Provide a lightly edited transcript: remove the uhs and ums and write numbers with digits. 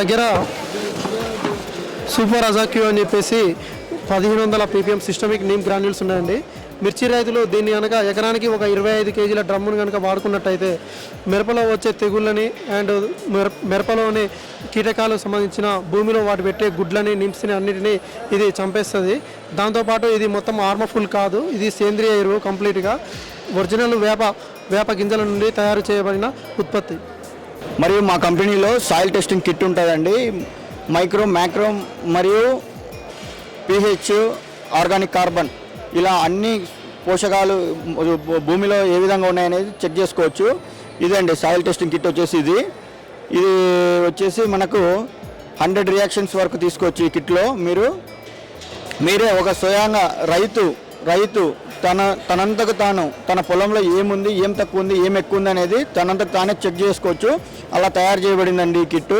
దగ్గర సూపర్ అజాక్యూ అని చెప్పేసి 1500 ppm సిస్టమిక్ నీమ్ గ్రాన్యూల్స్ ఉన్నాయండి. మిర్చి రైతులు దీన్ని కనుక ఎకరానికి ఒక 25 kgల డ్రమ్మును కనుక వాడుకున్నట్టయితే మిరపలో వచ్చే తెగుళ్ళని అండ్ మిరపలోని కీటకాలకు సంబంధించిన భూమిలో వాటి పెట్టే గుడ్లని నిమ్స్ని అన్నిటినీ ఇది చంపేస్తుంది. దాంతోపాటు ఇది మొత్తం హార్మ్ఫుల్ కాదు, ఇది సేంద్రియ ఎరువు, కంప్లీట్గా ఒరిజినల్ వేప గింజల నుండి తయారు చేయబడిన ఉత్పత్తి. మరియు మా కంపెనీలో సాయిల్ టెస్టింగ్ కిట్ ఉంటుందండి. మైక్రో, మ్యాక్రో మరియు pH, ఆర్గానిక్ కార్బన్ ఇలా అన్ని పోషకాలు భూమిలో ఏ విధంగా ఉన్నాయనేది చెక్ చేసుకోవచ్చు. ఇదండి సాయిల్ టెస్టింగ్ కిట్ వచ్చేసి ఇది వచ్చేసి మనకు 100 రియాక్షన్స్ వరకు తీసుకోవచ్చు. ఈ కిట్లో మీరే ఒక స్వయంగా రైతు తనంతకు తాను తన పొలంలో ఏముంది, ఏం తక్కువ ఉంది, ఏం ఎక్కువ ఉంది అనేది తనంతకు తానే చెక్ చేసుకోవచ్చు. అలా తయారు చేయబడిందండి ఈ కిట్టు.